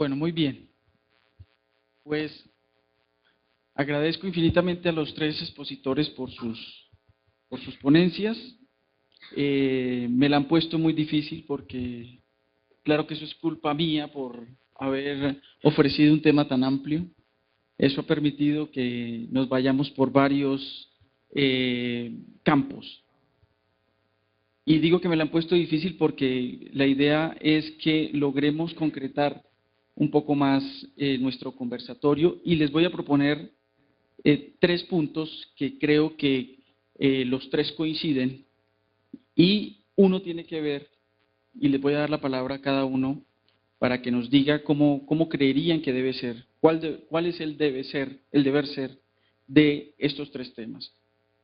Bueno, muy bien. Pues agradezco infinitamente a los tres expositores por sus ponencias. Me la han puesto muy difícil porque claro que eso es culpa mía por haber ofrecido un tema tan amplio. Eso ha permitido que nos vayamos por varios campos. Y digo que me la han puesto difícil porque la idea es que logremos concretar un poco más nuestro conversatorio y les voy a proponer tres puntos que creo que los tres coinciden y uno tiene que ver, y les voy a dar la palabra a cada uno para que nos diga cómo creerían que debe ser, cuál es el deber ser de estos tres temas.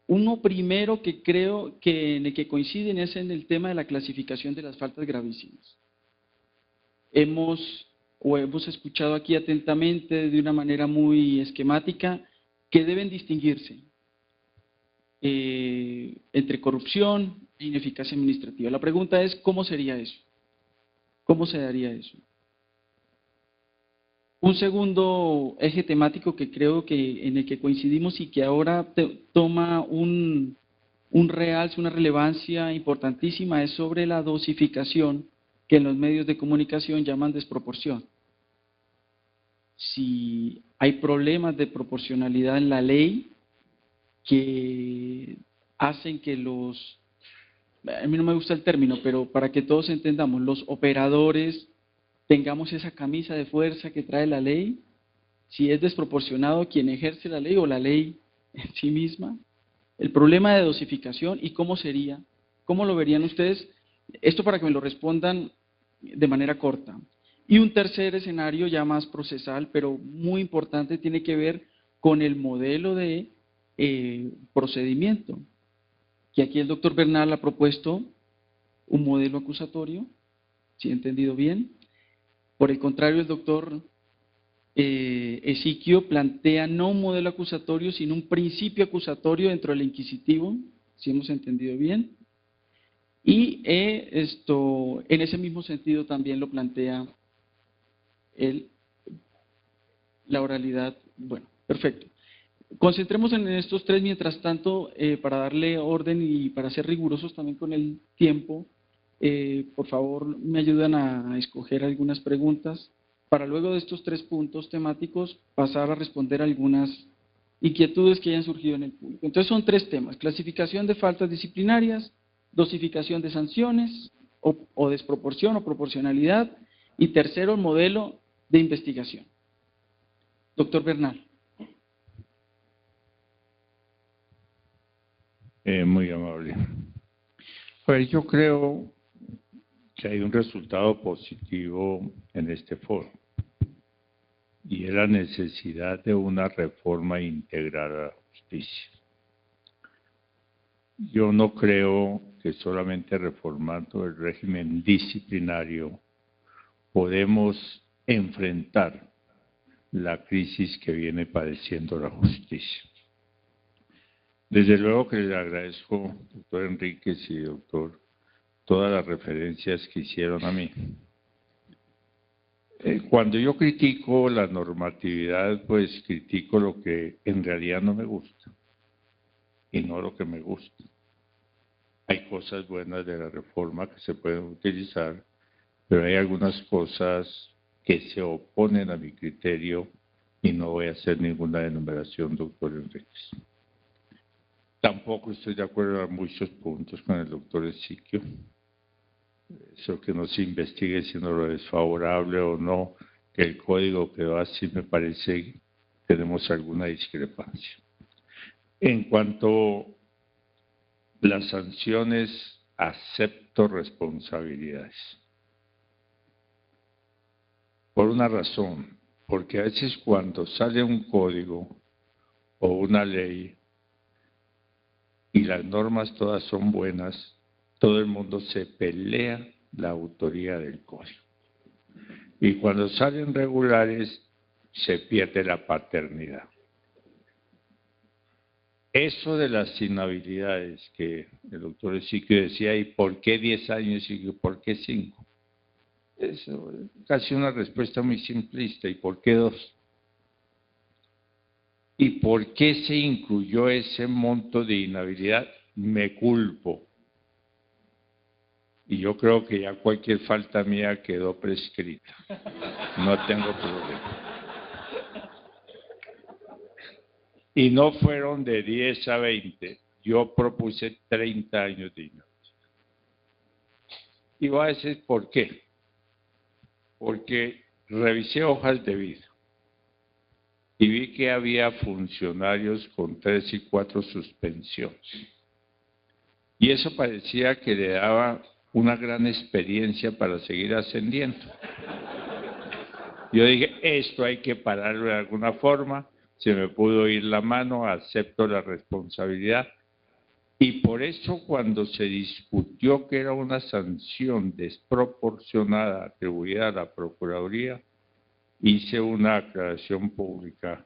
Uno primero que creo que en el que coinciden es en el tema de la clasificación de las faltas gravísimas. Hemos escuchado aquí atentamente de una manera muy esquemática que deben distinguirse entre corrupción e ineficacia administrativa. La pregunta es, ¿cómo sería eso? ¿Cómo se daría eso? Un segundo eje temático que creo que en el que coincidimos y que ahora toma un realce, una relevancia importantísima es sobre la dosificación que en los medios de comunicación llaman desproporción. Si hay problemas de proporcionalidad en la ley que hacen que a mí no me gusta el término, pero para que todos entendamos, los operadores tengamos esa camisa de fuerza que trae la ley, si es desproporcionado quien ejerce la ley o la ley en sí misma, el problema de dosificación y cómo sería, cómo lo verían ustedes, esto para que me lo respondan de manera corta. Y un tercer escenario ya más procesal, pero muy importante, tiene que ver con el modelo de procedimiento, que aquí el doctor Bernal ha propuesto un modelo acusatorio, si he entendido bien. Por el contrario, el doctor Ezequiel plantea no un modelo acusatorio, sino un principio acusatorio dentro del inquisitivo, si hemos entendido bien. Y en ese mismo sentido también lo plantea la oralidad. Bueno, perfecto. Concentremos en estos tres, mientras tanto, para darle orden y para ser rigurosos también con el tiempo, por favor me ayudan a escoger algunas preguntas para luego de estos tres puntos temáticos pasar a responder algunas inquietudes que hayan surgido en el público. Entonces son tres temas: clasificación de faltas disciplinarias, dosificación de sanciones o desproporción o proporcionalidad, y tercero, el modelo de investigación. Doctor Bernal. Muy amable. Pues yo creo que hay un resultado positivo en este foro y es la necesidad de una reforma integral a la justicia. Yo no creo que solamente reformando el régimen disciplinario podemos enfrentar la crisis que viene padeciendo la justicia. Desde luego que le agradezco, doctor Enríquez y doctor, todas las referencias que hicieron a mí. Cuando yo critico la normatividad, pues critico lo que en realidad no me gusta y no lo que me gusta. Hay cosas buenas de la reforma que se pueden utilizar, pero hay algunas cosas que se oponen a mi criterio y no voy a hacer ninguna enumeración, doctor Enríquez. Tampoco estoy de acuerdo en muchos puntos con el doctor Ezequiel. Eso que no se investigue si no lo es favorable o no, que el código quedó así, me parece que tenemos alguna discrepancia. En cuanto a las sanciones, acepto responsabilidades. Por una razón, porque a veces cuando sale un código o una ley y las normas todas son buenas, todo el mundo se pelea la autoría del código. Y cuando salen regulares, se pierde la paternidad. Eso de las inhabilidades que el doctor Ezequiel decía, ¿y por qué 10 años y por qué 5? Es casi una respuesta muy simplista. ¿Y por qué 2? ¿Y por qué se incluyó ese monto de inhabilidad? Me culpo. Y yo creo que ya cualquier falta mía quedó prescrita. No tengo problema. Y no fueron de 10 a 20. Yo propuse 30 años de inhabilidad. Y voy a decir por qué. Porque revisé hojas de vida y vi que había funcionarios con 3 y 4 suspensiones. Y eso parecía que le daba una gran experiencia para seguir ascendiendo. Yo dije, esto hay que pararlo de alguna forma, se me pudo ir la mano, acepto la responsabilidad. Y por eso cuando se discutió que era una sanción desproporcionada atribuida a la Procuraduría, hice una aclaración pública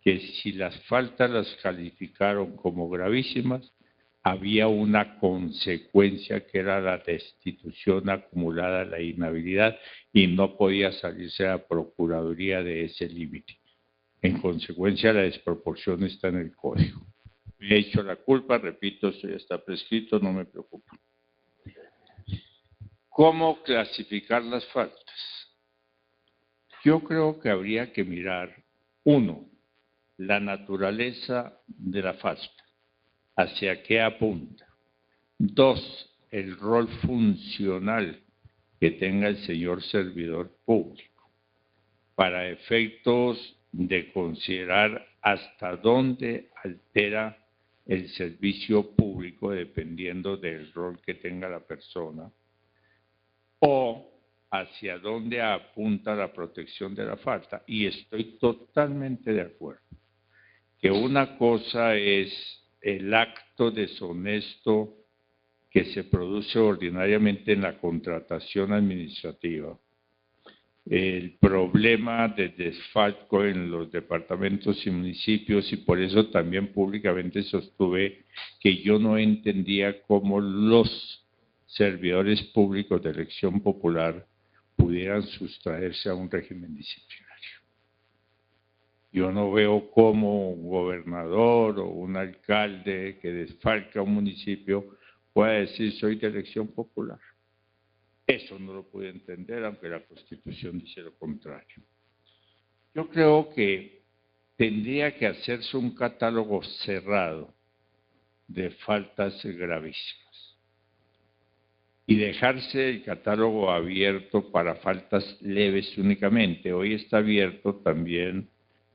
que si las faltas las calificaron como gravísimas, había una consecuencia que era la destitución acumulada, la inhabilidad, y no podía salirse a la Procuraduría de ese límite. En consecuencia, la desproporción está en el Código. Me he hecho la culpa, repito, esto ya está prescrito, no me preocupa. ¿Cómo clasificar las faltas? Yo creo que habría que mirar, 1, la naturaleza de la falta, hacia qué apunta. 2, el rol funcional que tenga el señor servidor público, para efectos de considerar hasta dónde altera el servicio público dependiendo del rol que tenga la persona, o hacia dónde apunta la protección de la falta. Y estoy totalmente de acuerdo que una cosa es el acto deshonesto que se produce ordinariamente en la contratación administrativa, el problema de desfalco en los departamentos y municipios, y por eso también públicamente sostuve que yo no entendía cómo los servidores públicos de elección popular pudieran sustraerse a un régimen disciplinario. Yo no veo cómo un gobernador o un alcalde que desfalca un municipio pueda decir soy de elección popular. Eso no lo pude entender, aunque la Constitución dice lo contrario. Yo creo que tendría que hacerse un catálogo cerrado de faltas gravísimas y dejarse el catálogo abierto para faltas leves únicamente. Hoy está abierto también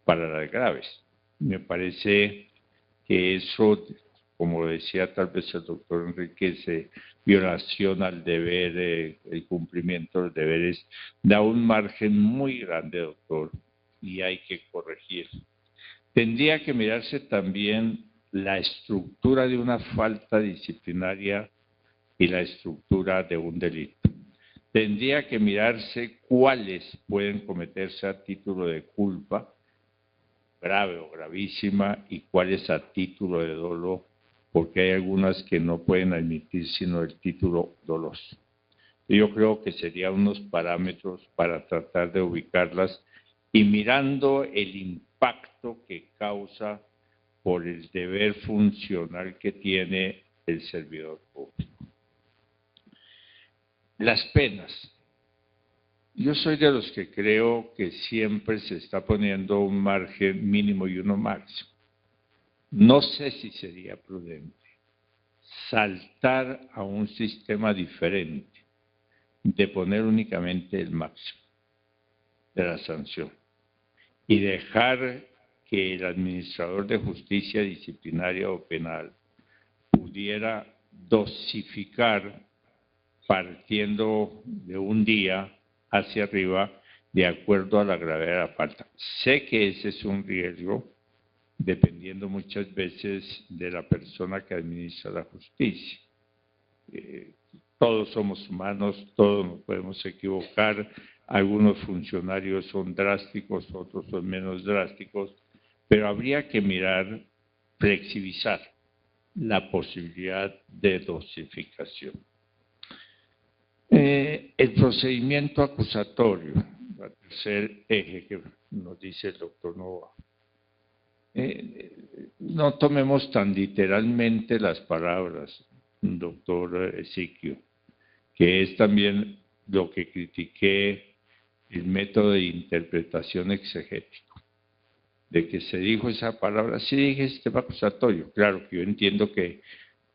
para las graves. Me parece que eso, como decía tal vez el doctor Enrique, violación al deber, el cumplimiento de los deberes, da un margen muy grande, doctor, y hay que corregir. Tendría que mirarse también la estructura de una falta disciplinaria y la estructura de un delito. Tendría que mirarse cuáles pueden cometerse a título de culpa, grave o gravísima, y cuáles a título de dolo, porque hay algunas que no pueden admitir sino el título doloso. Yo creo que serían unos parámetros para tratar de ubicarlas y mirando el impacto que causa por el deber funcional que tiene el servidor público. Las penas. Yo soy de los que creo que siempre se está poniendo un margen mínimo y uno máximo. No sé si sería prudente saltar a un sistema diferente de poner únicamente el máximo de la sanción y dejar que el administrador de justicia disciplinaria o penal pudiera dosificar partiendo de un día hacia arriba de acuerdo a la gravedad de la falta. Sé que ese es un riesgo, dependiendo muchas veces de la persona que administra la justicia. Todos somos humanos, todos nos podemos equivocar, algunos funcionarios son drásticos, otros son menos drásticos, pero habría que mirar, flexibilizar la posibilidad de dosificación. El procedimiento acusatorio, el tercer eje que nos dice el doctor Nova. No tomemos tan literalmente las palabras, doctor Ezequiel, que es también lo que critiqué, el método de interpretación exegético, de que se dijo esa palabra, sí dije sistema acusatorio. Claro que yo entiendo que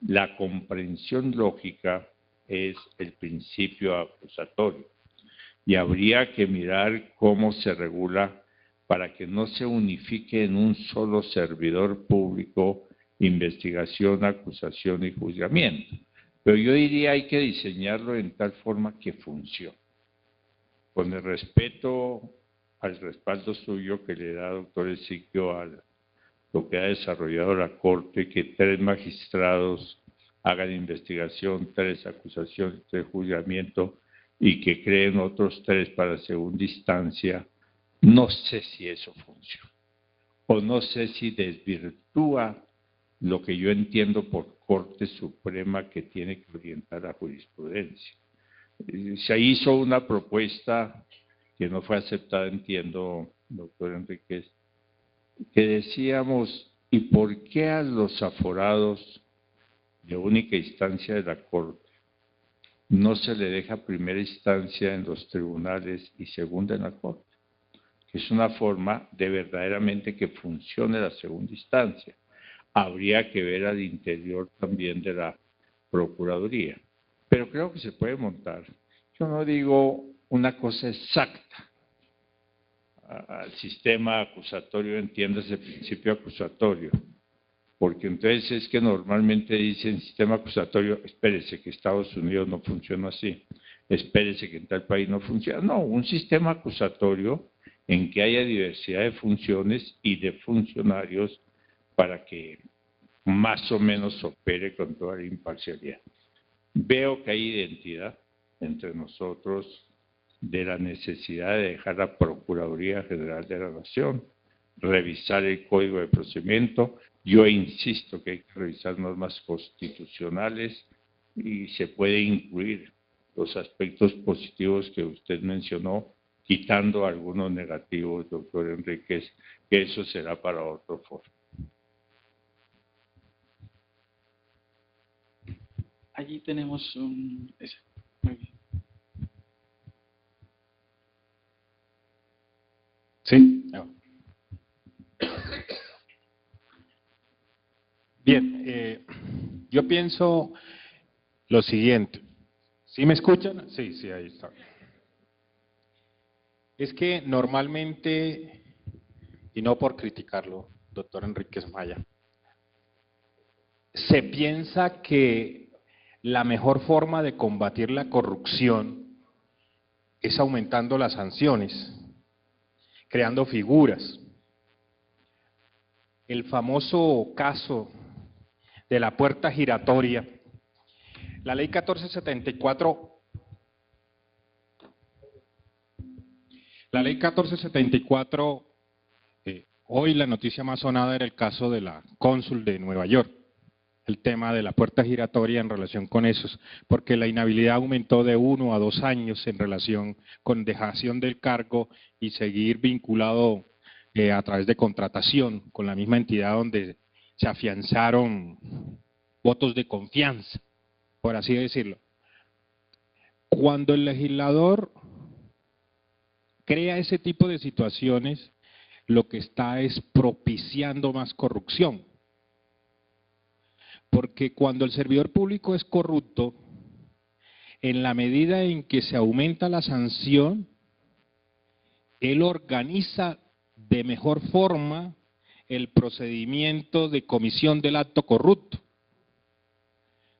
la comprensión lógica es el principio acusatorio y habría que mirar cómo se regula para que no se unifique en un solo servidor público investigación, acusación y juzgamiento. Pero yo diría hay que diseñarlo en tal forma que funcione. Con el respeto al respaldo suyo que le da doctor Ezequiel a lo que ha desarrollado la Corte, que 3 magistrados hagan investigación, 3 acusaciones, 3 juzgamientos y que creen otros 3 para segunda instancia, no sé si eso funciona o no sé si desvirtúa lo que yo entiendo por Corte Suprema que tiene que orientar la jurisprudencia. Se hizo una propuesta que no fue aceptada, entiendo, doctor Enríquez, que decíamos, ¿y por qué a los aforados de única instancia de la Corte no se le deja primera instancia en los tribunales y segunda en la Corte? Que es una forma de verdaderamente que funcione la segunda instancia. Habría que ver al interior también de la Procuraduría. Pero creo que se puede montar. Yo no digo una cosa exacta. Al sistema acusatorio, entiéndase principio acusatorio, porque entonces es que normalmente dicen sistema acusatorio, espérese que Estados Unidos no funciona así, espérese que en tal país no funciona. No, un sistema acusatorio en que haya diversidad de funciones y de funcionarios para que más o menos opere con toda la imparcialidad. Veo que hay identidad entre nosotros de la necesidad de dejar la Procuraduría General de la Nación, revisar el Código de Procedimiento. Yo insisto que hay que revisar normas constitucionales y se puede incluir los aspectos positivos que usted mencionó, quitando algunos negativos, doctor Enríquez, que eso será para otro foro. Allí tenemos un... ese. Muy bien. Sí. Bien, yo pienso lo siguiente. ¿Sí me escuchan? Sí, sí, ahí está. Es que normalmente, y no por criticarlo, doctor Enríquez Maya, se piensa que la mejor forma de combatir la corrupción es aumentando las sanciones, creando figuras. El famoso caso de la puerta giratoria, la ley 1474, hoy la noticia más sonada era el caso de la cónsul de Nueva York, el tema de la puerta giratoria en relación con esos, porque la inhabilidad aumentó de 1 a 2 años en relación con dejación del cargo y seguir vinculado a través de contratación con la misma entidad donde se afianzaron votos de confianza, por así decirlo. Cuando el legislador crea ese tipo de situaciones, lo que está es propiciando más corrupción. Porque cuando el servidor público es corrupto, en la medida en que se aumenta la sanción, él organiza de mejor forma el procedimiento de comisión del acto corrupto.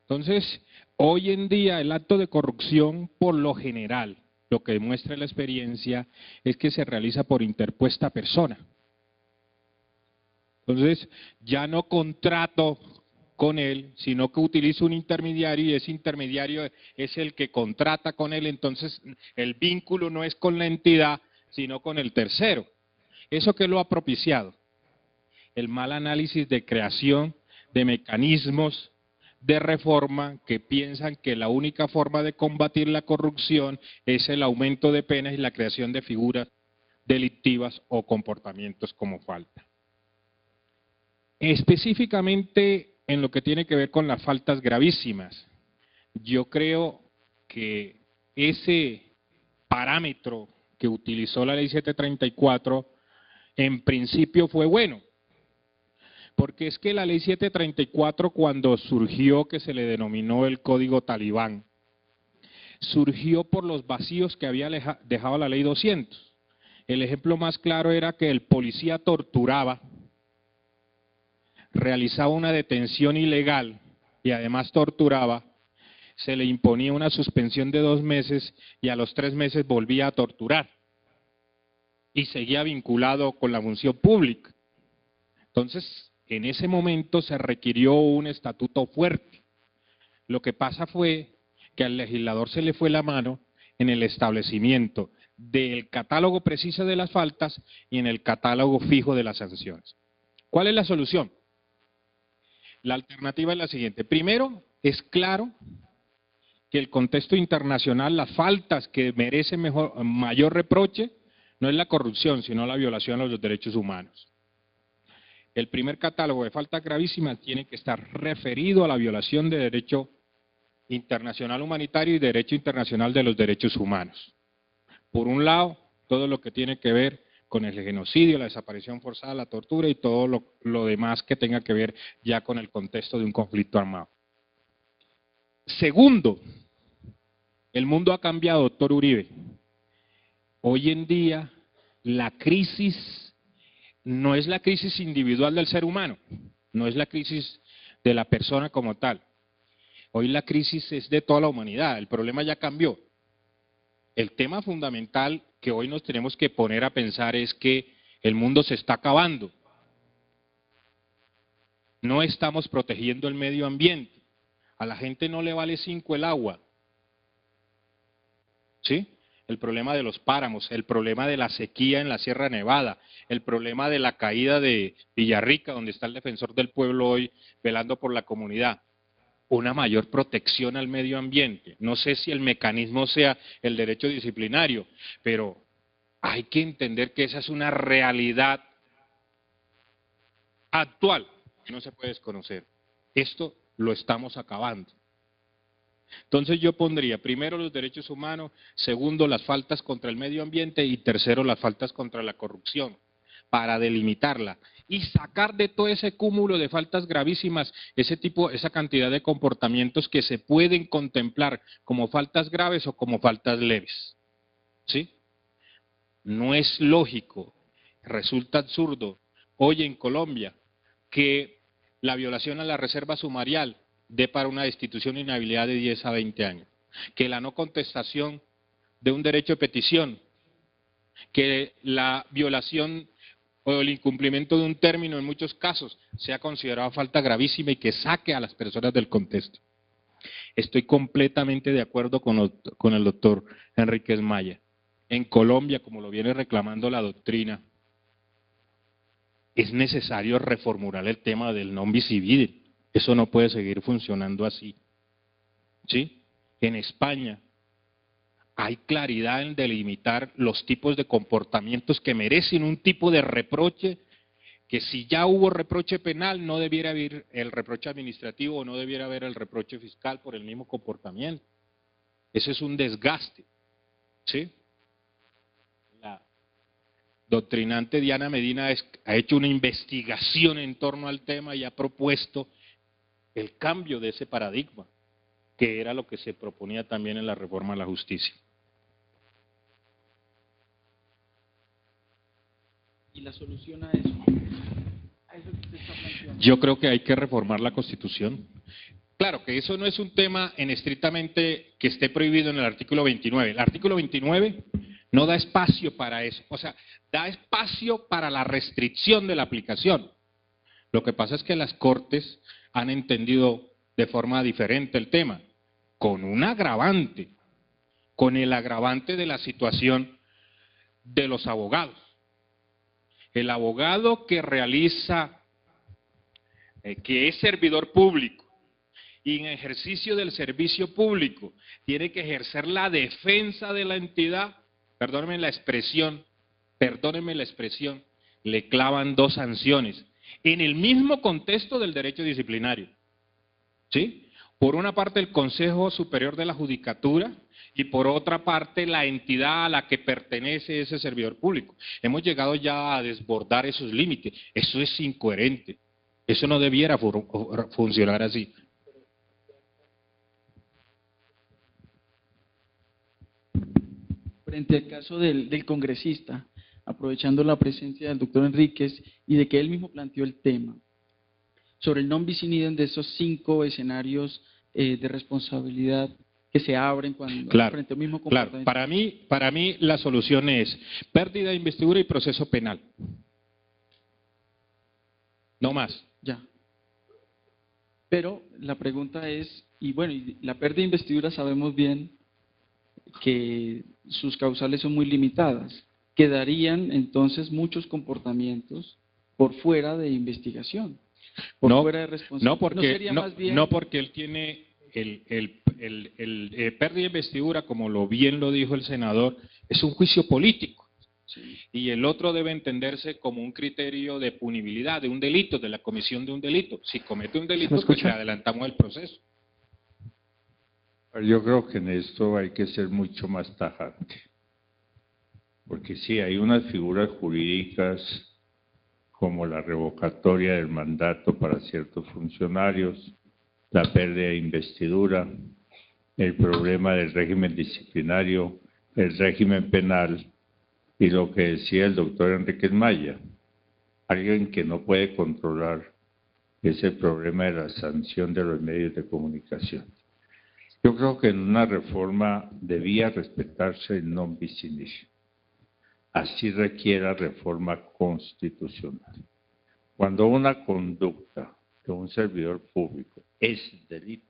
Entonces, hoy en día el acto de corrupción, por lo general, lo que demuestra la experiencia, es que se realiza por interpuesta persona. Entonces, ya no contrato con él, sino que utilizo un intermediario y ese intermediario es el que contrata con él, entonces el vínculo no es con la entidad, sino con el tercero. ¿Eso qué lo ha propiciado? El mal análisis de creación de mecanismos de reforma que piensan que la única forma de combatir la corrupción es el aumento de penas y la creación de figuras delictivas o comportamientos como falta. Específicamente en lo que tiene que ver con las faltas gravísimas, yo creo que ese parámetro que utilizó la ley 734 en principio fue bueno, porque es que la ley 734 cuando surgió, que se le denominó el Código Talibán, surgió por los vacíos que había dejado la ley 200. El ejemplo más claro era que el policía torturaba, realizaba una detención ilegal y además torturaba, se le imponía una suspensión de 2 meses y a los 3 meses volvía a torturar y seguía vinculado con la función pública. Entonces, en ese momento se requirió un estatuto fuerte. Lo que pasa fue que al legislador se le fue la mano en el establecimiento del catálogo preciso de las faltas y en el catálogo fijo de las sanciones. ¿Cuál es la solución? La alternativa es la siguiente. Primero, es claro que el contexto internacional, las faltas que merecen mayor reproche, no es la corrupción, sino la violación a los derechos humanos. El primer catálogo de faltas gravísimas tiene que estar referido a la violación de derecho internacional humanitario y derecho internacional de los derechos humanos. Por un lado, todo lo que tiene que ver con el genocidio, la desaparición forzada, la tortura y todo lo demás que tenga que ver ya con el contexto de un conflicto armado. Segundo, el mundo ha cambiado, doctor Uribe. Hoy en día la crisis no es la crisis individual del ser humano, no es la crisis de la persona como tal. Hoy la crisis es de toda la humanidad, el problema ya cambió. El tema fundamental que hoy nos tenemos que poner a pensar es que el mundo se está acabando. No estamos protegiendo el medio ambiente. A la gente no le vale 5 el agua. ¿Sí? El problema de los páramos, el problema de la sequía en la Sierra Nevada, el problema de la caída de Villarrica, donde está el defensor del pueblo hoy velando por la comunidad. Una mayor protección al medio ambiente. No sé si el mecanismo sea el derecho disciplinario, pero hay que entender que esa es una realidad actual que no se puede desconocer. Esto lo estamos acabando. Entonces yo pondría primero los derechos humanos, segundo las faltas contra el medio ambiente y tercero las faltas contra la corrupción, para delimitarla y sacar de todo ese cúmulo de faltas gravísimas esa cantidad de comportamientos que se pueden contemplar como faltas graves o como faltas leves. ¿Sí? No es lógico, resulta absurdo hoy en Colombia que la violación a la reserva sumarial dé para una destitución e inhabilidad de 10 a 20 años, que la no contestación de un derecho de petición, que la violación o el incumplimiento de un término en muchos casos sea considerado falta gravísima y que saque a las personas del contexto. Estoy completamente de acuerdo con el doctor Enríquez Maya. En Colombia, como lo viene reclamando la doctrina, es necesario reformular el tema del non bis in idem. Eso no puede seguir funcionando así. ¿Sí? En España hay claridad en delimitar los tipos de comportamientos que merecen un tipo de reproche, que si ya hubo reproche penal no debiera haber el reproche administrativo o no debiera haber el reproche fiscal por el mismo comportamiento. Eso es un desgaste. ¿Sí? La doctrinante Diana Medina ha hecho una investigación en torno al tema y ha propuesto el cambio de ese paradigma, que era lo que se proponía también en la reforma a la justicia. ¿Y la solución a eso? A eso que usted está planteando. Yo creo que hay que reformar la Constitución. Claro que eso no es un tema en estrictamente que esté prohibido en el artículo 29. El artículo 29 no da espacio para eso. O sea, da espacio para la restricción de la aplicación. Lo que pasa es que las Cortes han entendido de forma diferente el tema, con un agravante, con el agravante de la situación de los abogados. El abogado que realiza, que es servidor público y en ejercicio del servicio público tiene que ejercer la defensa de la entidad, perdónenme la expresión, le clavan 2 sanciones en el mismo contexto del derecho disciplinario. ¿Sí? Por una parte el Consejo Superior de la Judicatura y por otra parte la entidad a la que pertenece ese servidor público. Hemos llegado ya a desbordar esos límites. Eso es incoherente. Eso no debiera funcionar así. Frente al caso del congresista, aprovechando la presencia del doctor Enríquez y de que él mismo planteó el tema, sobre el non bis in idem de esos 5 escenarios de responsabilidad que se abren cuando frente al mismo comportamiento. Claro, para mí la solución es pérdida de investidura y proceso penal. No más. Ya. Pero la pregunta es, y bueno, y la pérdida de investidura sabemos bien que sus causales son muy limitadas. Quedarían entonces muchos comportamientos por fuera de investigación, por fuera de responsabilidad. No porque él tiene pérdida de investidura, como bien lo dijo el senador, es un juicio político. Sí. Y el otro debe entenderse como un criterio de punibilidad de un delito, de la comisión de un delito. Si comete un delito, pues le adelantamos el proceso. Yo creo que en esto hay que ser mucho más tajante. Porque sí, hay unas figuras jurídicas como la revocatoria del mandato para ciertos funcionarios, la pérdida de investidura, el problema del régimen disciplinario, el régimen penal y lo que decía el doctor Enríquez Maya, alguien que no puede controlar ese problema de la sanción de los medios de comunicación. Yo creo que en una reforma debía respetarse el non bis in idem. Así requiera reforma constitucional. Cuando una conducta de un servidor público es delito,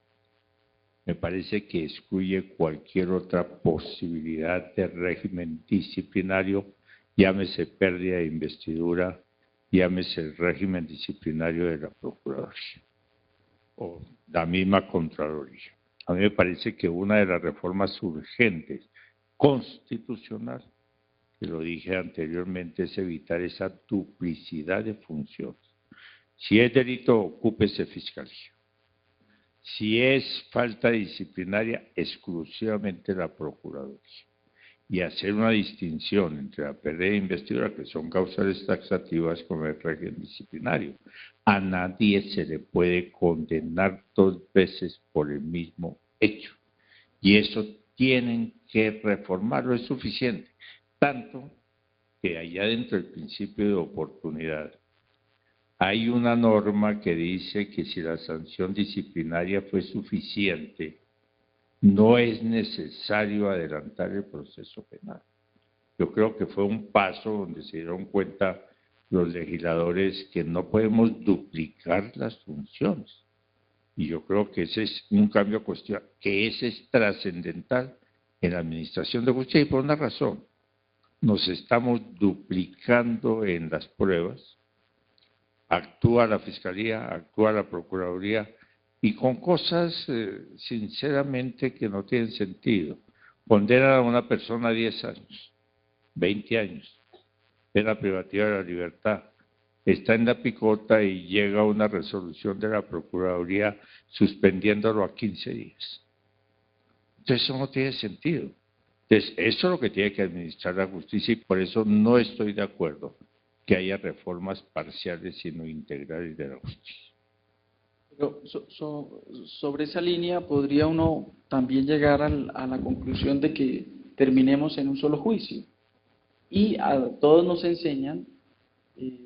me parece que excluye cualquier otra posibilidad de régimen disciplinario, llámese pérdida de investidura, llámese el régimen disciplinario de la Procuraduría o la misma Contraloría. A mí me parece que una de las reformas urgentes constitucional, que lo dije anteriormente, es evitar esa duplicidad de funciones. Si es delito, ocúpese fiscalía. Si es falta disciplinaria, exclusivamente la Procuraduría. Y hacer una distinción entre la pérdida de investidura, que son causales taxativas, con el régimen disciplinario. A nadie se le puede condenar 2 veces por el mismo hecho. Y eso tienen que reformarlo, es suficiente. Tanto que allá dentro del principio de oportunidad hay una norma que dice que si la sanción disciplinaria fue suficiente, no es necesario adelantar el proceso penal. Yo creo que fue un paso donde se dieron cuenta los legisladores que no podemos duplicar las funciones. Y yo creo que ese es un cambio constitucional, que ese es trascendental en la administración de justicia y por una razón. Nos estamos duplicando en las pruebas, actúa la Fiscalía, actúa la Procuraduría, y con cosas sinceramente que no tienen sentido. Condenan a una persona a 10 años, 20 años, pena privativa de la libertad, está en la picota y llega una resolución de la Procuraduría suspendiéndolo a 15 días. Entonces eso no tiene sentido. Entonces eso es lo que tiene que administrar la justicia y por eso no estoy de acuerdo que haya reformas parciales sino integrales de la justicia. Pero sobre esa línea podría uno también llegar a la conclusión de que terminemos en un solo juicio. Y a todos nos enseñan que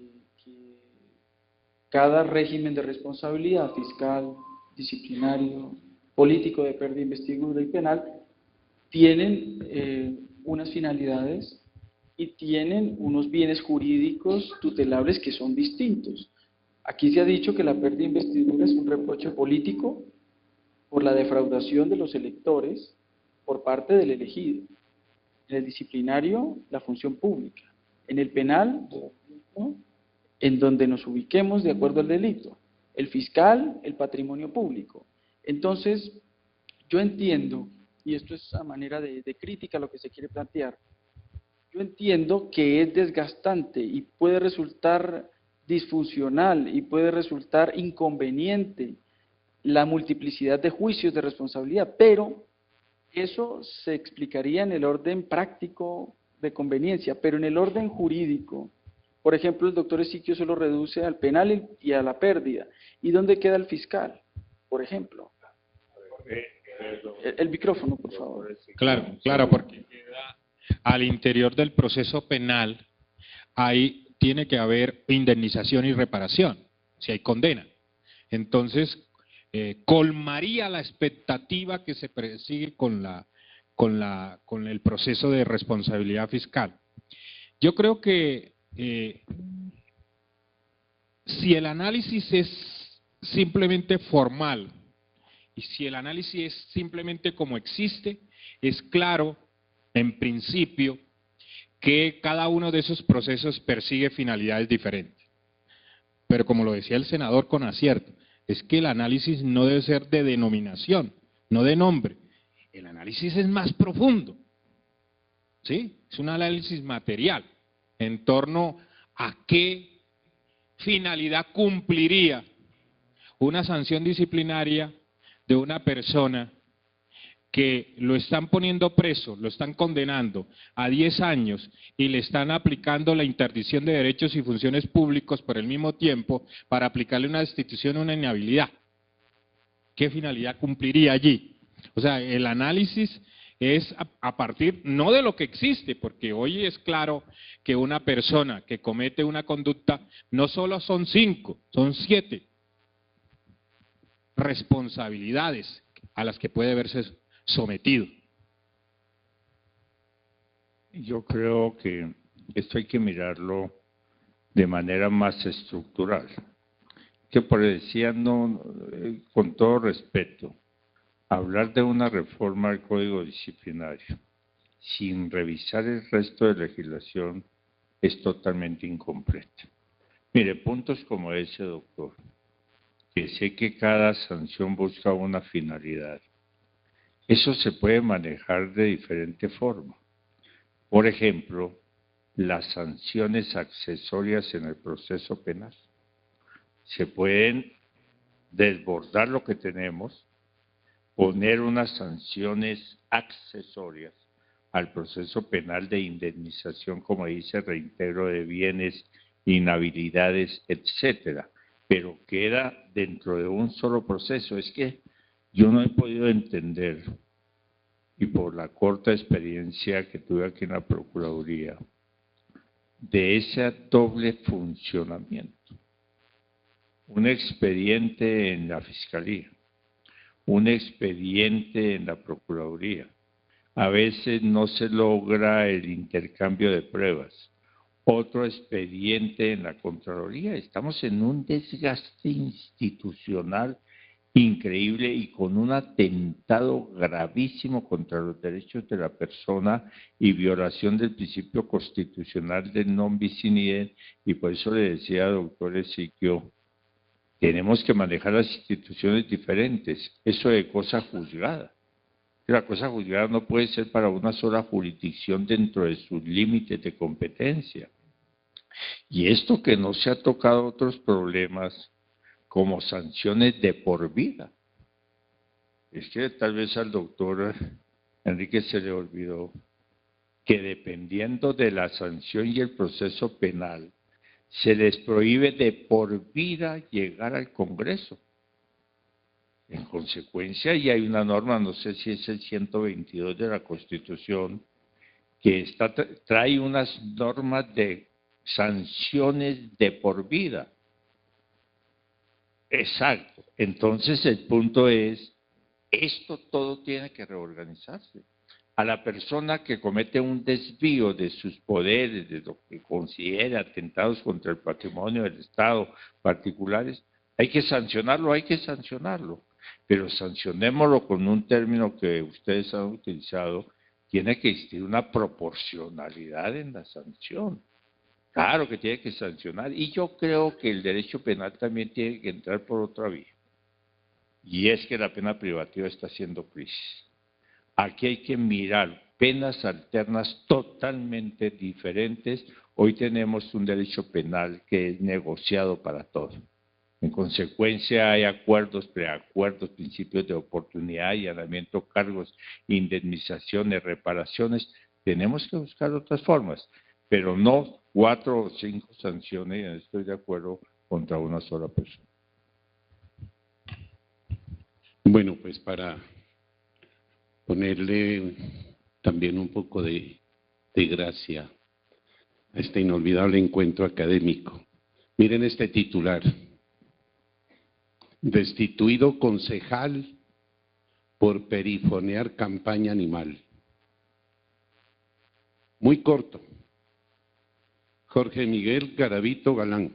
cada régimen de responsabilidad fiscal, disciplinario, político, de pérdida de investidura y penal tienen unas finalidades y tienen unos bienes jurídicos tutelables que son distintos. Aquí se ha dicho que la pérdida de investidura es un reproche político por la defraudación de los electores por parte del elegido. En el disciplinario, la función pública. En el penal, ¿no?, en donde nos ubiquemos de acuerdo al delito. El fiscal, el patrimonio público. Entonces, yo entiendo, y esto es a manera de crítica a lo que se quiere plantear, yo entiendo que es desgastante y puede resultar disfuncional y puede resultar inconveniente la multiplicidad de juicios de responsabilidad, pero eso se explicaría en el orden práctico de conveniencia, pero en el orden jurídico, por ejemplo, el doctor Esiquio solo reduce al penal y a la pérdida. ¿Y dónde queda el fiscal, por ejemplo? El micrófono, por favor. Claro, porque al interior del proceso penal ahí tiene que haber indemnización y reparación, si hay condena. Entonces, colmaría la expectativa que se persigue con el proceso de responsabilidad fiscal. Yo creo que si el análisis es simplemente formal y si el análisis es simplemente como existe, es claro, en principio, que cada uno de esos procesos persigue finalidades diferentes. Pero como lo decía el senador con acierto, es que el análisis no debe ser de denominación, no de nombre. El análisis es más profundo, ¿sí? Es un análisis material en torno a qué finalidad cumpliría una sanción disciplinaria de una persona que lo están poniendo preso, lo están condenando a 10 años y le están aplicando la interdicción de derechos y funciones públicos por el mismo tiempo para aplicarle una destitución o una inhabilidad. ¿Qué finalidad cumpliría allí? O sea, el análisis es a partir no de lo que existe, porque hoy es claro que una persona que comete una conducta no solo son 5, son 7 responsabilidades a las que puede verse sometido. Yo creo que esto hay que mirarlo de manera más estructural. Que por decía, no, con todo respeto, hablar de una reforma al Código Disciplinario sin revisar el resto de legislación es totalmente incompleto. Mire, puntos como ese, doctor, que sé que cada sanción busca una finalidad. Eso se puede manejar de diferente forma. Por ejemplo, las sanciones accesorias en el proceso penal. Se pueden desbordar lo que tenemos, poner unas sanciones accesorias al proceso penal de indemnización, como dice, reintegro de bienes, inhabilidades, etcétera, pero queda dentro de un solo proceso. Es que yo no he podido entender, y por la corta experiencia que tuve aquí en la Procuraduría, de ese doble funcionamiento. Un expediente en la Fiscalía, un expediente en la Procuraduría. A veces no se logra el intercambio de pruebas. Otro expediente en la Contraloría. Estamos en un desgaste institucional increíble y con un atentado gravísimo contra los derechos de la persona y violación del principio constitucional del non bis in idem. Y por eso le decía, doctor Esiquio, tenemos que manejar las instituciones diferentes. Eso de cosa juzgada. La cosa juzgada no puede ser para una sola jurisdicción dentro de sus límites de competencia. Y esto que no se ha tocado otros problemas como sanciones de por vida. Es que tal vez al doctor Enrique se le olvidó que dependiendo de la sanción y el proceso penal, se les prohíbe de por vida llegar al Congreso. En consecuencia, y hay una norma, no sé si es el 122 de la Constitución, que trae unas normas de sanciones de por vida. Exacto. Entonces el punto es, esto todo tiene que reorganizarse. A la persona que comete un desvío de sus poderes, de lo que considera atentados contra el patrimonio del Estado particulares, hay que sancionarlo. Pero sancionémoslo con un término que ustedes han utilizado, tiene que existir una proporcionalidad en la sanción. Claro que tiene que sancionar, y yo creo que el derecho penal también tiene que entrar por otra vía. y es que la pena privativa está haciendo crisis. Aquí hay que mirar penas alternas totalmente diferentes. Hoy tenemos un derecho penal que es negociado para todo. En consecuencia, hay acuerdos, preacuerdos, principios de oportunidad, allanamiento, cargos, indemnizaciones, reparaciones. Tenemos que buscar otras formas, pero no 4 o 5 sanciones, y no estoy de acuerdo, contra una sola persona. Bueno, pues para ponerle también un poco de gracia a este inolvidable encuentro académico. Miren este titular: destituido concejal por perifonear campaña animal. Muy corto. Jorge Miguel Garavito Galán,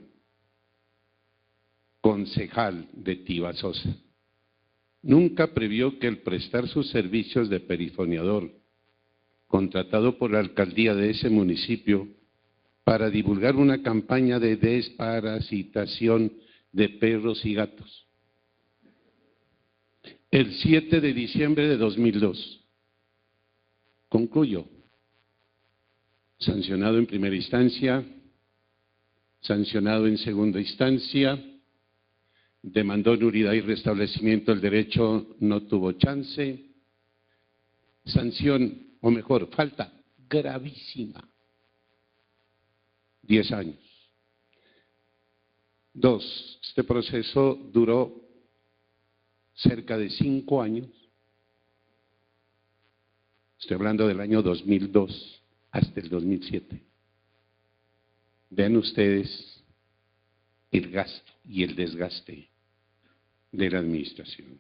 concejal de Tibasosa, nunca previó que el prestar sus servicios de perifoneador, contratado por la alcaldía de ese municipio para divulgar una campaña de desparasitación de perros y gatos. El 7 de diciembre de 2002, concluyo, sancionado en primera instancia, sancionado en segunda instancia, demandó nulidad y restablecimiento del derecho, no tuvo chance, sanción, o mejor, falta gravísima, 10 años. 2, este proceso duró cerca de 5 años, estoy hablando del año 2002 hasta el 2007. Vean ustedes el gasto y el desgaste de la administración.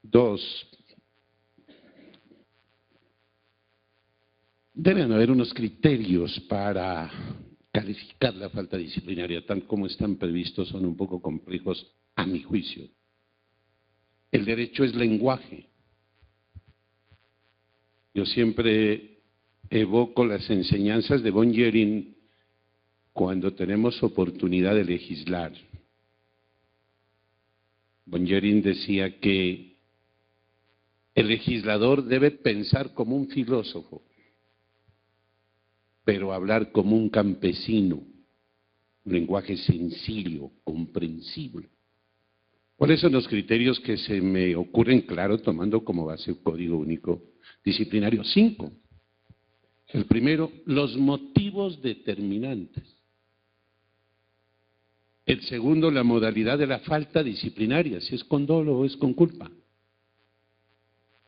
2, deben haber unos criterios para calificar la falta disciplinaria, tal como están previstos, son un poco complejos a mi juicio. El derecho es lenguaje. Yo siempre evoco las enseñanzas de von Jering cuando tenemos oportunidad de legislar. Von Jering decía que el legislador debe pensar como un filósofo, pero hablar como un campesino, un lenguaje sencillo, comprensible. ¿Cuáles son los criterios que se me ocurren, claro, tomando como base el Código Único Disciplinario? 5. El primero, los motivos determinantes. El segundo, la modalidad de la falta disciplinaria, si es con dolo o es con culpa.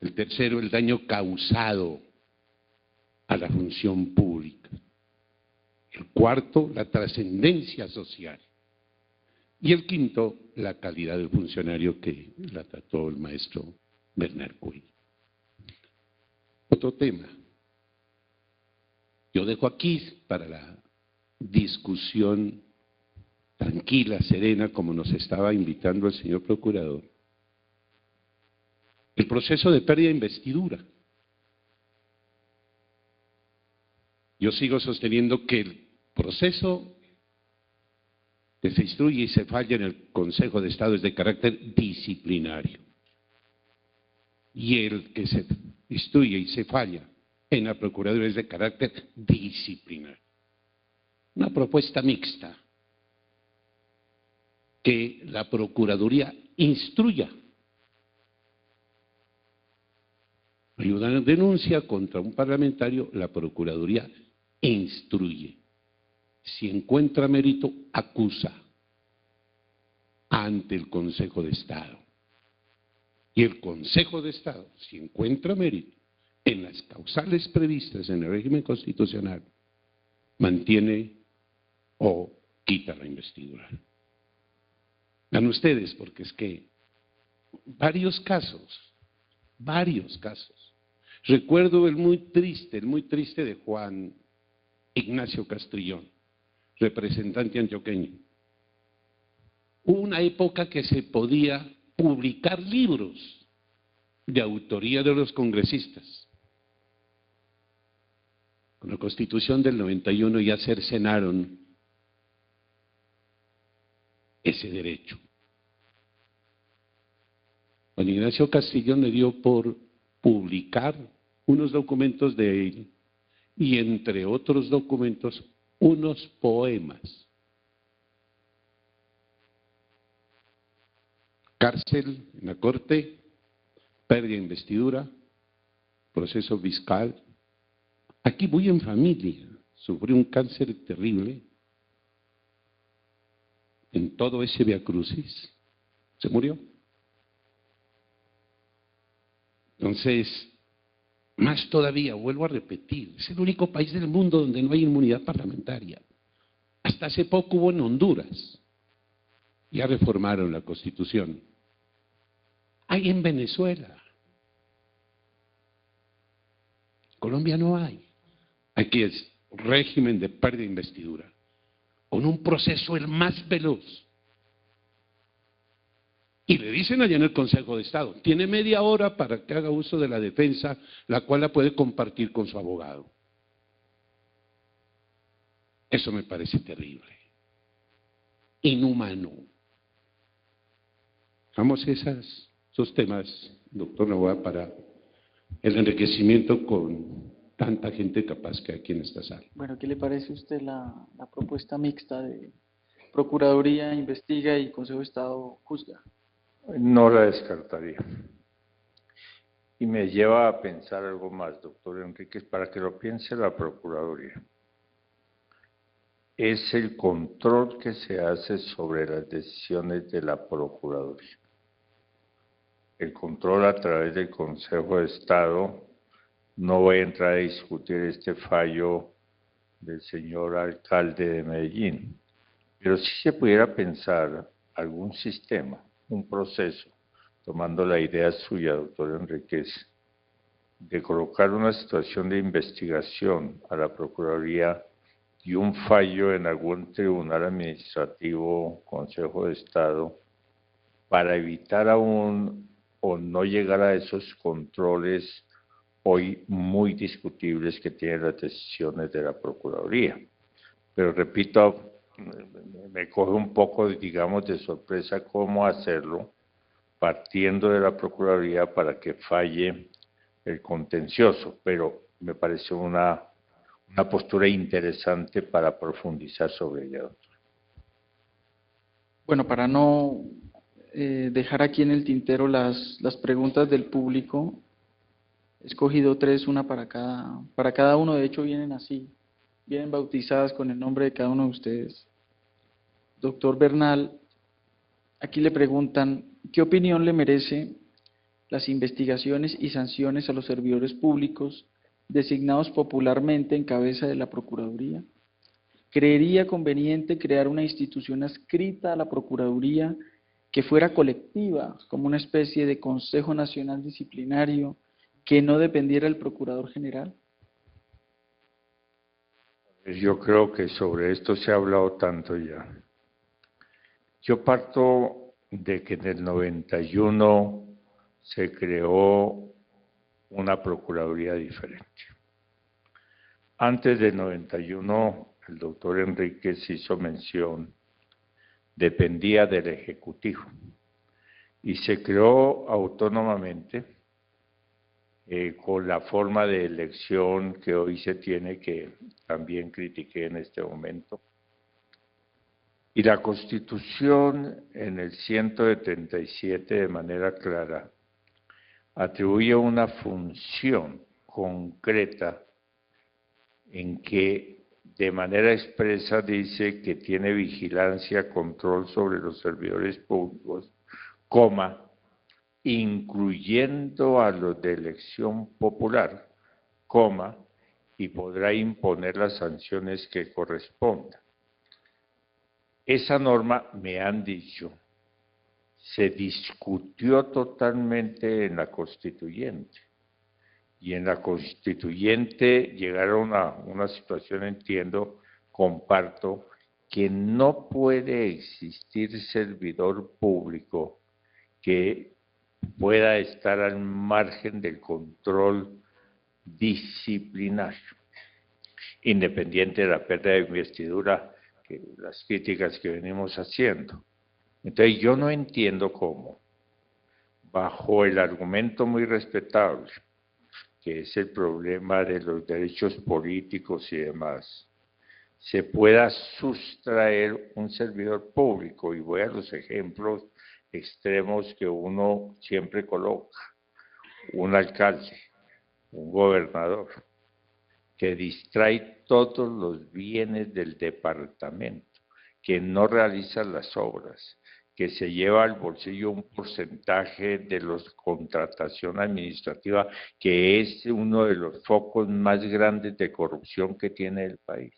El tercero, el daño causado a la función pública. El cuarto, la trascendencia social. Y el quinto, la calidad del funcionario, que la trató el maestro Bernard Cuy. Otro tema. Yo dejo aquí para la discusión tranquila, serena, como nos estaba invitando el señor procurador, el proceso de pérdida de investidura. Yo sigo sosteniendo que el proceso que se instruye y se falla en el Consejo de Estado es de carácter disciplinario. Y el que se instruye y se falla en la Procuraduría es de carácter disciplinario. Una propuesta mixta, que la Procuraduría instruya. Hay una denuncia contra un parlamentario, la Procuraduría instruye. Si encuentra mérito, acusa ante el Consejo de Estado. Y el Consejo de Estado, si encuentra mérito en las causales previstas en el régimen constitucional, mantiene o quita la investidura. Vean ustedes, porque es que varios casos. Recuerdo el muy triste de Juan Ignacio Castrillón, representante antioqueño. Hubo una época que se podía publicar libros de autoría de los congresistas. Con la Constitución del 91 ya cercenaron ese derecho. Don Ignacio Castrillón le dio por publicar unos documentos de él y entre otros documentos unos poemas. Cárcel en la corte, pérdida de investidura, proceso fiscal. Aquí voy en familia, sufrió un cáncer terrible. En todo ese viacrucis, se murió. Entonces, más todavía, vuelvo a repetir, es el único país del mundo donde no hay inmunidad parlamentaria. Hasta hace poco hubo en Honduras. Ya reformaron la Constitución. Hay en Venezuela. Colombia no hay. Aquí es régimen de pérdida de investidura, con un proceso el más veloz. Y le dicen allá en el Consejo de Estado, tiene media hora para que haga uso de la defensa, la cual la puede compartir con su abogado. Eso me parece terrible, inhumano. Vamos esos temas, doctor Novoa, para el enriquecimiento con tanta gente capaz que hay aquí en esta sala. Bueno, ¿qué le parece a usted la propuesta mixta de Procuraduría investiga y Consejo de Estado juzga? No la descartaría. Y me lleva a pensar algo más, doctor Enríquez, para que lo piense la Procuraduría. Es el control que se hace sobre las decisiones de la Procuraduría. El control a través del Consejo de Estado. No voy a entrar a discutir este fallo del señor alcalde de Medellín, pero sí se pudiera pensar algún sistema, un proceso, tomando la idea suya, doctor Enríquez, de colocar una situación de investigación a la Procuraduría y un fallo en algún tribunal administrativo, Consejo de Estado, para evitar aún o no llegar a esos controles hoy muy discutibles que tienen las decisiones de la Procuraduría. Pero repito, me coge un poco, digamos, de sorpresa cómo hacerlo, partiendo de la Procuraduría para que falle el contencioso, pero me parece una postura interesante para profundizar sobre ella, doctor. Bueno, para no dejar aquí en el tintero las preguntas del público, he escogido tres, una para cada uno. De hecho vienen así, vienen bautizadas con el nombre de cada uno de ustedes. Doctor Bernal, aquí le preguntan, ¿qué opinión le merece las investigaciones y sanciones a los servidores públicos designados popularmente en cabeza de la Procuraduría? ¿Creería conveniente crear una institución adscrita a la Procuraduría que fuera colectiva, como una especie de Consejo Nacional Disciplinario, que no dependiera del Procurador General? Yo creo que sobre esto se ha hablado tanto ya. Yo parto de que en el 91 se creó una Procuraduría diferente. Antes del 91, el doctor Enríquez hizo mención, dependía del Ejecutivo y se creó autónomamente con la forma de elección que hoy se tiene, que también critiqué en este momento. Y la Constitución en el 177 de manera clara atribuye una función concreta en que de manera expresa dice que tiene vigilancia, control sobre los servidores públicos, coma, incluyendo a los de elección popular, coma, y podrá imponer las sanciones que correspondan. Esa norma, me han dicho, se discutió totalmente en la Constituyente. Y en la Constituyente llegaron a una situación, entiendo, comparto, que no puede existir servidor público que pueda estar al margen del control disciplinario, independiente de la pérdida de investidura, que las críticas que venimos haciendo. Entonces yo no entiendo cómo bajo el argumento muy respetable, que es el problema de los derechos políticos y demás, se pueda sustraer un servidor público, y voy a los ejemplos extremos que uno siempre coloca: un alcalde, un gobernador, que distrae todos los bienes del departamento, que no realiza las obras, que se lleva al bolsillo un porcentaje de la contratación administrativa, que es uno de los focos más grandes de corrupción que tiene el país.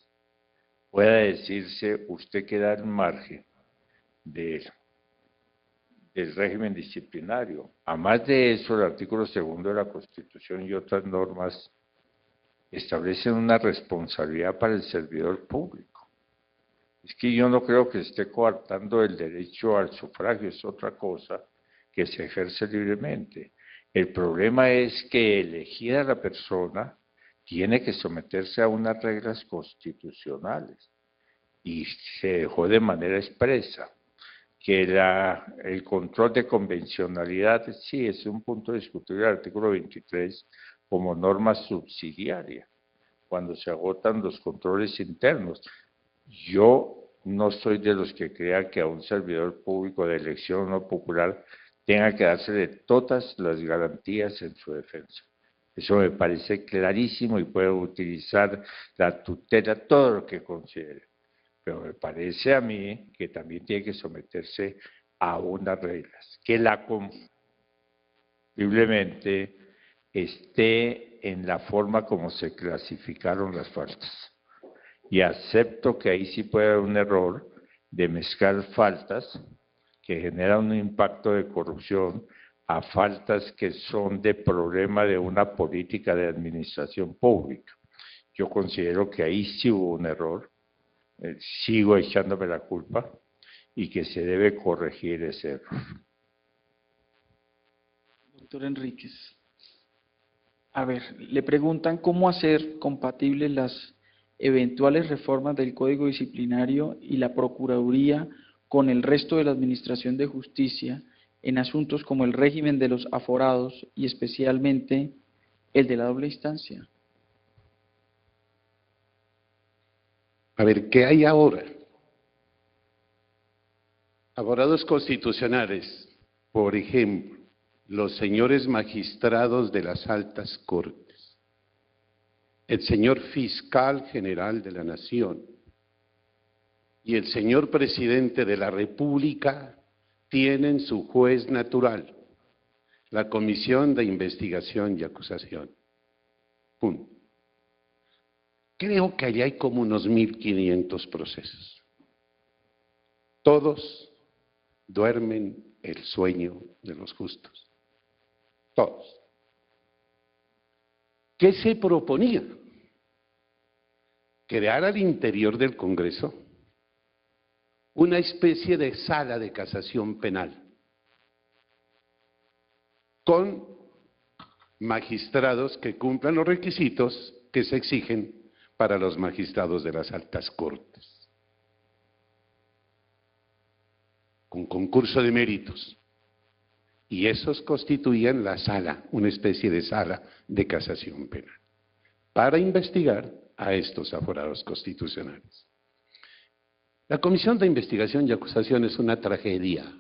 Puede decirse, usted queda al margen del régimen disciplinario. Además de eso, el artículo 2 de la Constitución y otras normas establecen una responsabilidad para el servidor público. Es que yo no creo que esté coartando el derecho al sufragio, es otra cosa que se ejerce libremente. El problema es que elegida la persona tiene que someterse a unas reglas constitucionales, y se dejó de manera expresa que el control de convencionalidad sí es un punto discutible del artículo 23 como norma subsidiaria, cuando se agotan los controles internos. Yo no soy de los que crean que a un servidor público de elección no popular tenga que dársele todas las garantías en su defensa. Eso me parece clarísimo y puede utilizar la tutela, todo lo que considere. Pero me parece a mí que también tiene que someterse a unas reglas, que posiblemente esté en la forma como se clasificaron las faltas. Y acepto que ahí sí puede haber un error de mezclar faltas que generan un impacto de corrupción a faltas que son de problema de una política de administración pública. Yo considero que ahí sí hubo un error, sigo echándome la culpa, y que se debe corregir ese error. Doctor Enríquez, a ver, le preguntan cómo hacer compatibles las eventuales reformas del Código Disciplinario y la Procuraduría con el resto de la Administración de Justicia en asuntos como el régimen de los aforados y especialmente el de la doble instancia. A ver, ¿qué hay ahora? Aforados constitucionales, por ejemplo, los señores magistrados de las altas cortes, el señor fiscal general de la Nación y el señor presidente de la República tienen su juez natural, la Comisión de Investigación y Acusación. Punto. Creo que allí hay como unos 1.500 procesos. Todos duermen el sueño de los justos. Todos. ¿Qué se proponía? Crear al interior del Congreso una especie de sala de casación penal con magistrados que cumplan los requisitos que se exigen para los magistrados de las altas cortes, con concurso de méritos. Y esos constituían la sala, una especie de sala de casación penal, para investigar a estos aforados constitucionales. La Comisión de Investigación y Acusación es una tragedia.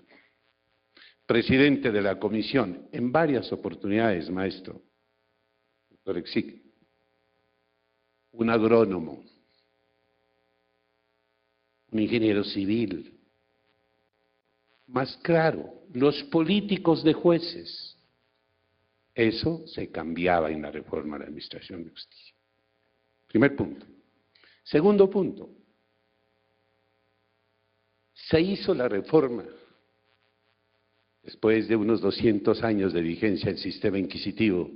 Presidente de la comisión, en varias oportunidades, maestro, doctor Exig, un agrónomo, un ingeniero civil. Más claro, los políticos de jueces. Eso se cambiaba en la reforma de la Administración de Justicia. Primer punto. Segundo punto. Se hizo la reforma después de unos 200 años de vigencia del sistema inquisitivo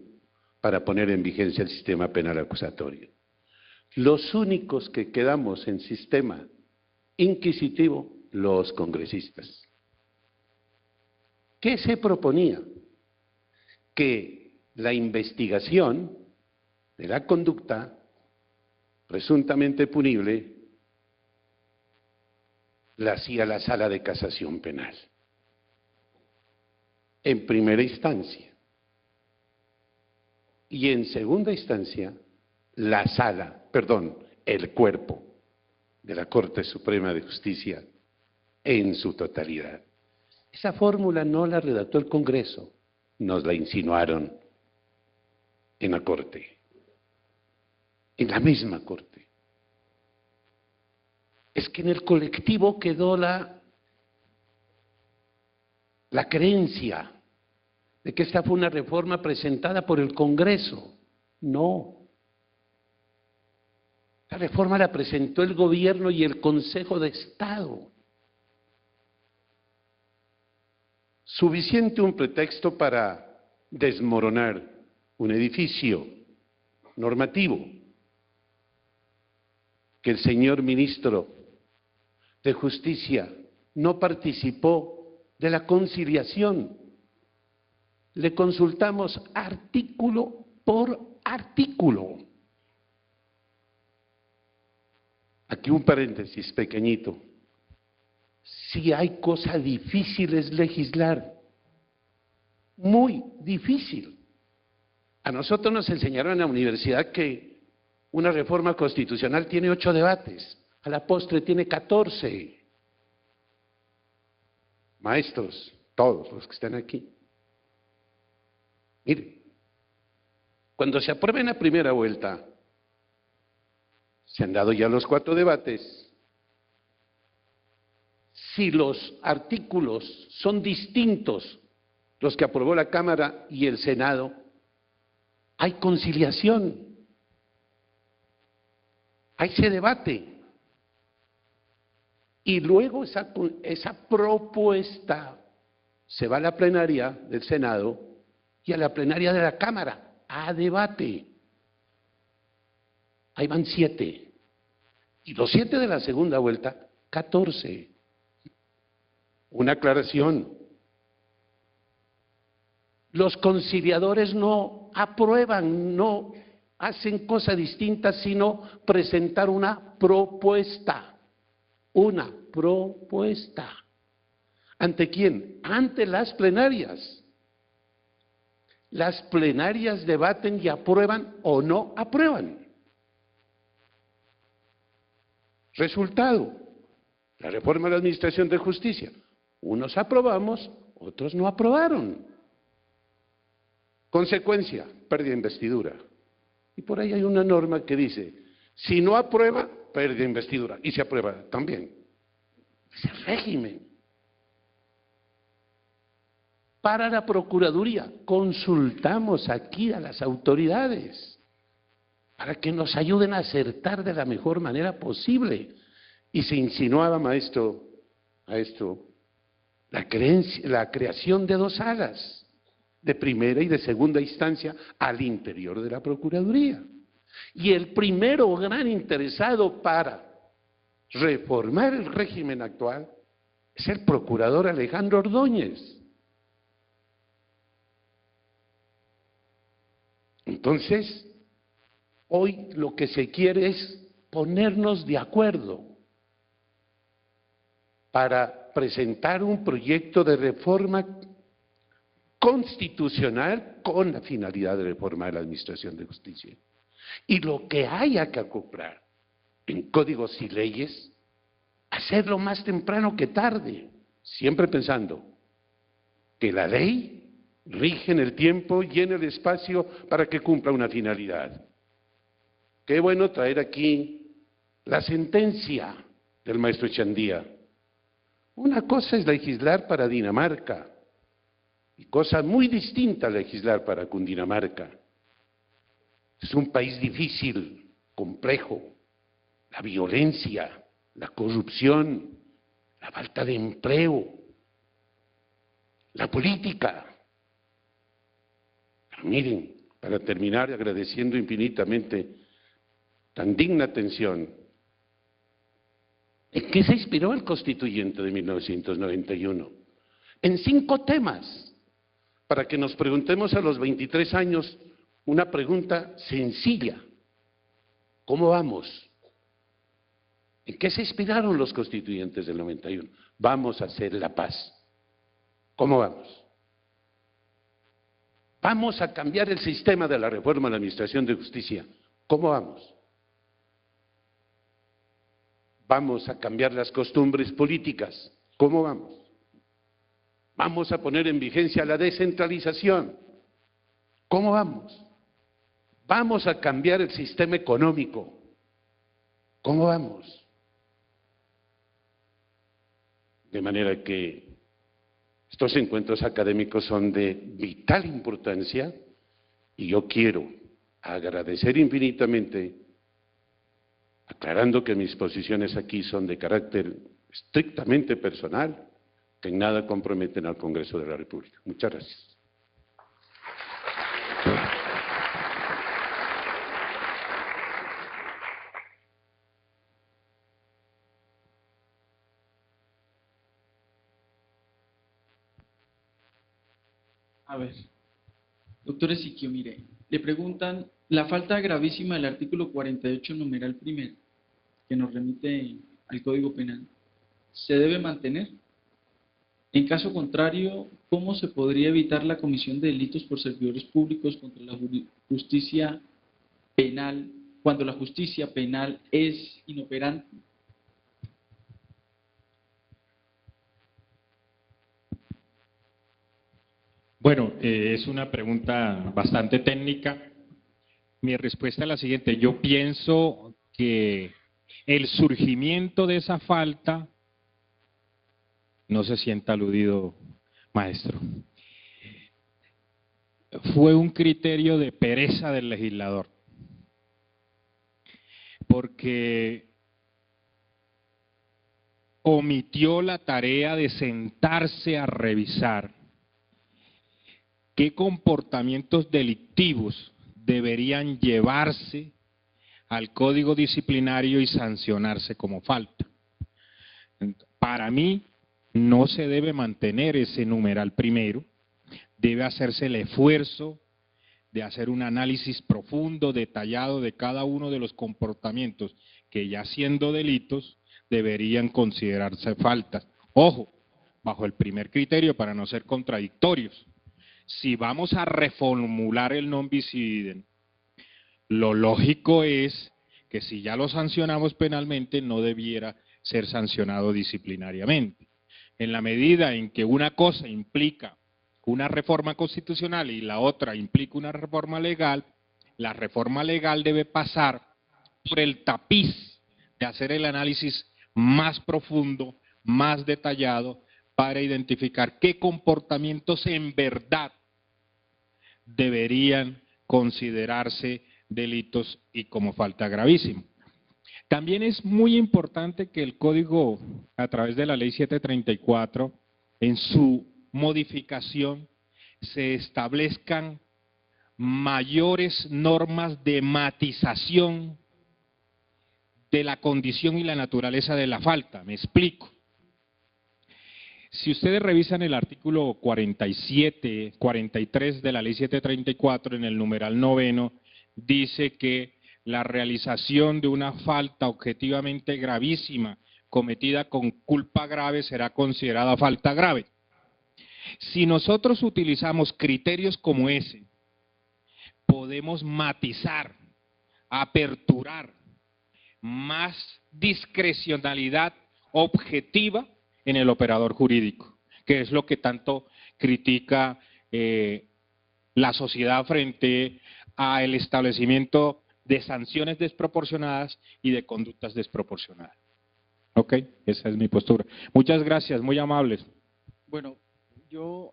para poner en vigencia el sistema penal acusatorio. Los únicos que quedamos en sistema inquisitivo, los congresistas. ¿Qué se proponía? Que la investigación de la conducta presuntamente punible la hacía la Sala de Casación Penal. en primera instancia. Y en segunda instancia, el cuerpo de la Corte Suprema de Justicia en su totalidad. Esa fórmula no la redactó el Congreso, nos la insinuaron en la Corte, en la misma Corte. Es que en el colectivo quedó la creencia de que esta fue una reforma presentada por el Congreso. No. La reforma la presentó el gobierno y el Consejo de Estado. Suficiente un pretexto para desmoronar un edificio normativo que el señor ministro de Justicia no participó de la conciliación. Le consultamos artículo por artículo. Aquí un paréntesis pequeñito. Si hay cosa difícil es legislar, muy difícil. A nosotros nos enseñaron en la universidad que una reforma constitucional tiene 8 debates, a la postre tiene 14. Maestros, todos los que están aquí. Mire, cuando se aprueba en la primera vuelta, se han dado ya los 4 debates. Si los artículos son distintos, los que aprobó la Cámara y el Senado, hay conciliación, ahí se debate. Y luego esa propuesta se va a la plenaria del Senado y a la plenaria de la Cámara a debate. Ahí van 7. Y los 7 de la segunda vuelta, 14. Una aclaración. Los conciliadores no aprueban, no hacen cosa distinta, sino presentar una propuesta. Una propuesta. ¿Ante quién? Ante las plenarias. Las plenarias debaten y aprueban o no aprueban. Resultado, la reforma de la Administración de Justicia. Unos aprobamos, otros no aprobaron. Consecuencia, pérdida de investidura. Y por ahí hay una norma que dice, si no aprueba, pérdida de investidura. Y se aprueba también. Es el régimen. Para la Procuraduría, consultamos aquí a las autoridades para que nos ayuden a acertar de la mejor manera posible. Y se insinuaba, maestro, a esto, la creación de 2 salas, de primera y de segunda instancia, al interior de la Procuraduría. Y el primero gran interesado para reformar el régimen actual es el procurador Alejandro Ordóñez. Entonces, hoy lo que se quiere es ponernos de acuerdo para presentar un proyecto de reforma constitucional con la finalidad de reformar la Administración de Justicia. Y lo que haya que acoplar en códigos y leyes, hacerlo más temprano que tarde, siempre pensando que la ley rige en el tiempo y en el espacio para que cumpla una finalidad. Qué bueno traer aquí la sentencia del maestro Echandía. Una cosa es legislar para Dinamarca y cosa muy distinta legislar para Cundinamarca. Es un país difícil, complejo, la violencia, la corrupción, la falta de empleo, la política. Pero miren, para terminar agradeciendo infinitamente tan digna atención, ¿en qué se inspiró el constituyente de 1991? En 5 temas, para que nos preguntemos a los 23 años una pregunta sencilla. ¿Cómo vamos? ¿En qué se inspiraron los constituyentes del 91? Vamos a hacer la paz. ¿Cómo vamos? Vamos a cambiar el sistema de la reforma a la Administración de Justicia. ¿Cómo vamos? Vamos a cambiar las costumbres políticas. ¿Cómo vamos? Vamos a poner en vigencia la descentralización. ¿Cómo vamos? Vamos a cambiar el sistema económico. ¿Cómo vamos? De manera que estos encuentros académicos son de vital importancia y yo quiero agradecer infinitamente, aclarando que mis posiciones aquí son de carácter estrictamente personal, que en nada comprometen al Congreso de la República. Muchas gracias. A ver, doctor Ezequiel, mire, le preguntan, la falta gravísima del artículo 48, numeral primero, que nos remite al Código Penal, ¿se debe mantener? En caso contrario, ¿cómo se podría evitar la comisión de delitos por servidores públicos contra la justicia penal, cuando la justicia penal es inoperante? Bueno, es una pregunta bastante técnica. Mi respuesta es la siguiente. Yo pienso que el surgimiento de esa falta, no se sienta aludido, maestro, fue un criterio de pereza del legislador. Porque omitió la tarea de sentarse a revisar qué comportamientos delictivos deberían llevarse al Código Disciplinario y sancionarse como falta. Para mí, no se debe mantener ese numeral primero, debe hacerse el esfuerzo de hacer un análisis profundo, detallado de cada uno de los comportamientos que ya siendo delitos deberían considerarse faltas. Ojo, bajo el primer criterio para no ser contradictorios. Si vamos a reformular el non bis idem, lo lógico es que si ya lo sancionamos penalmente, no debiera ser sancionado disciplinariamente. En la medida en que una cosa implica una reforma constitucional y la otra implica una reforma legal, la reforma legal debe pasar por el tapiz de hacer el análisis más profundo, más detallado, para identificar qué comportamientos en verdad deberían considerarse delitos y como falta gravísima. También es muy importante que el Código, a través de la Ley 734, en su modificación, se establezcan mayores normas de matización de la condición y la naturaleza de la falta. Me explico. Si ustedes revisan el artículo 47, 43 de la Ley 734, en el numeral 9, dice que la realización de una falta objetivamente gravísima cometida con culpa grave será considerada falta grave. Si nosotros utilizamos criterios como ese, podemos matizar, aperturar más discrecionalidad objetiva en el operador jurídico, que es lo que tanto critica la sociedad frente al establecimiento de sanciones desproporcionadas y de conductas desproporcionadas. Ok, esa es mi postura. Muchas gracias, muy amables. Bueno, yo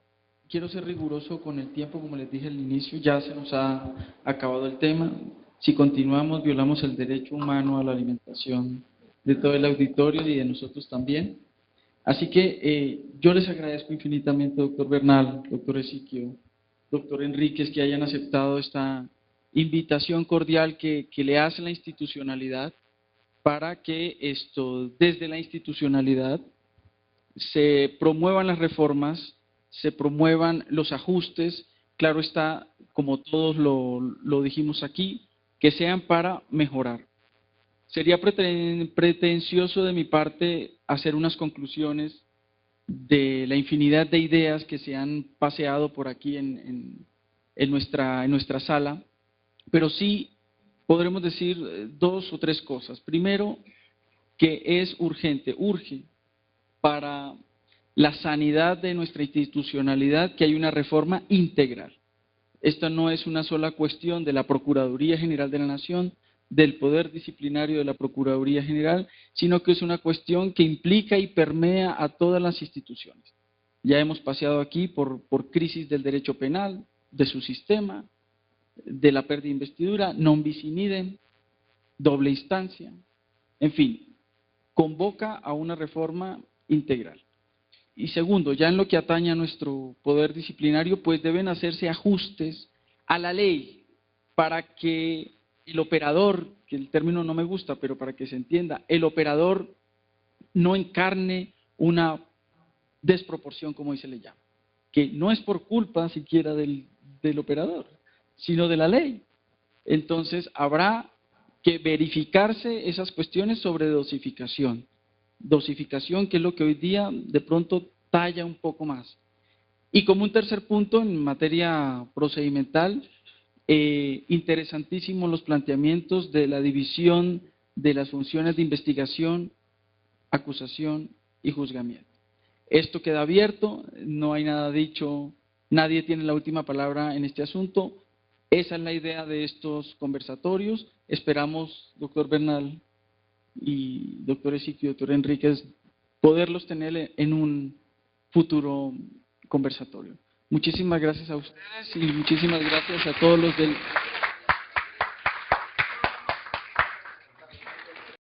quiero ser riguroso con el tiempo, como les dije al inicio, ya se nos ha acabado el tema. Si continuamos, violamos el derecho humano a la alimentación de todo el auditorio y de nosotros también. Así que yo les agradezco infinitamente, doctor Bernal, doctor Ezequiel, doctor Enríquez, que hayan aceptado esta invitación cordial que le hace la institucionalidad para que desde la institucionalidad se promuevan las reformas, se promuevan los ajustes, claro está, como todos lo dijimos aquí, que sean para mejorar. Sería pretencioso de mi parte hacer unas conclusiones de la infinidad de ideas que se han paseado por aquí en en nuestra sala, pero sí podremos decir dos o tres cosas. Primero, que es urge para la sanidad de nuestra institucionalidad que hay una reforma integral. Esta no es una sola cuestión de la Procuraduría General de la Nación, del Poder Disciplinario de la Procuraduría General, sino que es una cuestión que implica y permea a todas las instituciones. Ya hemos paseado aquí por crisis del derecho penal, de su sistema, de la pérdida de investidura, non bis in idem, doble instancia, en fin, convoca a una reforma integral. Y segundo, ya en lo que atañe a nuestro poder disciplinario, pues deben hacerse ajustes a la ley para que el operador, que el término no me gusta, pero para que se entienda, el operador no encarne una desproporción, como hoy se le llama, que no es por culpa siquiera del operador, sino de la ley. Entonces habrá que verificarse esas cuestiones sobre dosificación. Dosificación, que es lo que hoy día de pronto talla un poco más. Y como un tercer punto, en materia procedimental, interesantísimos los planteamientos de la división de las funciones de investigación, acusación y juzgamiento. Esto queda abierto, no hay nada dicho, nadie tiene la última palabra en este asunto. Esa es la idea de estos conversatorios. Esperamos, doctor Bernal y doctor Ezequiel y doctor Enríquez, poderlos tener en un futuro conversatorio. Muchísimas gracias a ustedes y muchísimas gracias a todos los del